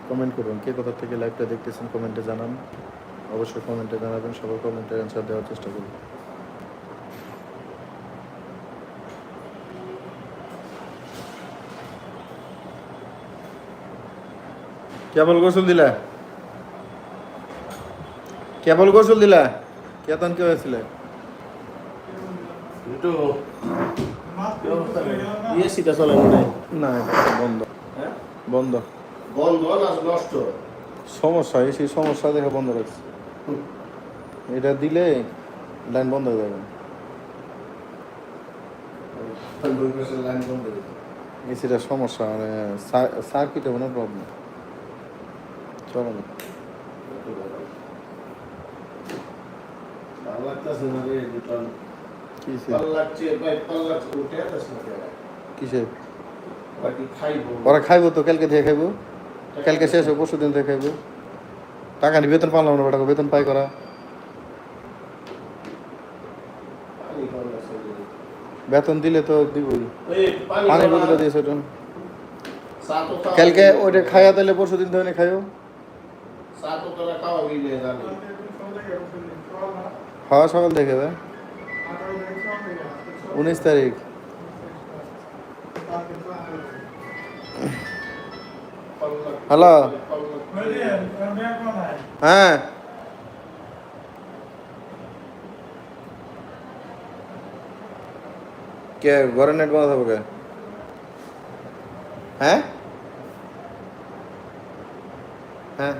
Comment করুন, কে কোথা থেকে লাইভটা দেখতেছেন কমেন্টে জানান। অবশ্যই কমেন্টে জানাবেন, সবার কমেন্টের অ্যান্সার দেওয়ার চেষ্টা করুন। কেবল গোসল দিলা? কেবল গোসল দিলা? কেতন কে হয়েছিল? না, বন্ধ বন্ধ বন্ধ না নষ্ট? সমস্যা, এসি সমস্যা দেখে বন্ধ রাখছি। এটা দিলে লাইন বন্ধ হয়ে যাবে। লাইন বন্ধ হয়ে যাবে। এসিটার সমস্যা, মানে সার্কিটে কোনো প্রবলেম। চলো না, ভালো লাগতেছে না রে দুটো। কিসে ভালো লাগছে ভাই, ভালো লাগছে। উঠে আসছে না কেন? কিসে? বাকি খাইবো। ওরা খাইবো তো, কালকে থেকে খাইবো। কালকে শেষ হবে, পরশু দিন থেকে খাইবো। টাকা নিয়ে বেতন পারলাম না, টাকা বেতন পাই করা। পানি খাওয়া লাগছে। বেতন দিলে তো দিবই। এই পানি বোতলে দিয়েছে ওটা। চা তো খাওয়া। কালকে ওইটা খাইয়া তাহলে পরশু দিন থেকে খাইও। চা তো তোরা খাওয়াবি না জানি। খাওয়া সকাল থেকে হবে 19 তারিখ। হ্যালো, হ্যাঁ কে ঘরে নেট বন্ধ থাকবে কে? হ্যাঁ হ্যাঁ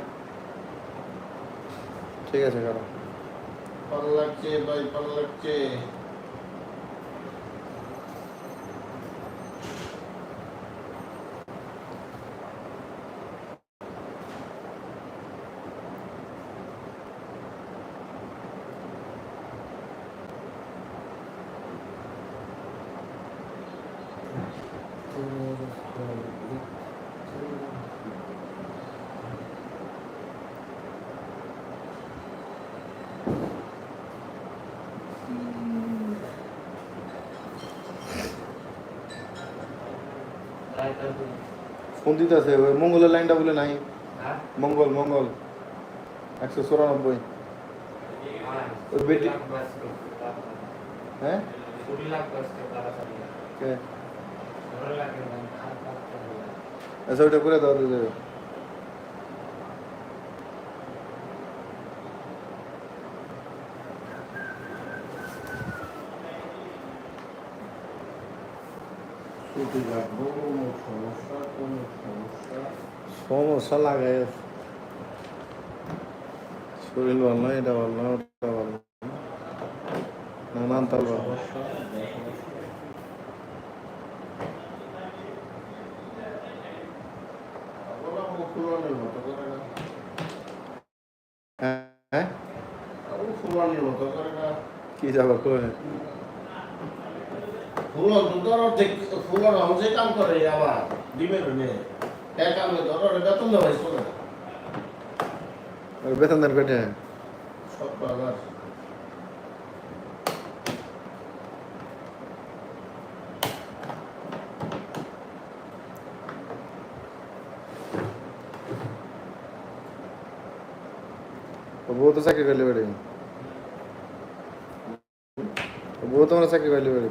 ঠিক আছে, করো। ভালো লাগছে ভাই, ভালো লাগছে। ফোন দিতে আছে, ওই মঙ্গলের লাইনটা বলে নাই। মঙ্গল মঙ্গল 194। ওই বেটি, হ্যাঁ কে? আচ্ছা ওইটা করে দাও দিয়ে দেবে। ছুটি লাগবো, কোনো সমস্যা, কোনো সমস্যা। সমস্যা লাগাই আছে। শরীর ভালো না, এটা ভালো না, ওটা ভালো না, নানান তার ভালো। সমস্যা, ওরা মুখ ফুলানোর মতো করে না। হ্যাঁ মুখ ফুলানোর মতো করে না। কি যাবো করে? ফুলন তো ধর অর্ধেক, ফুলন যে কাম করে আবার দিবে নে এক কামে ধর বেতন দেওয়া হয়েছিল না। ওর বেতন দেন কেটে সব আবার বউ তো চাকরি করলে বেড়ে, বউ তো আমরা চাকরি করলে বেড়ে।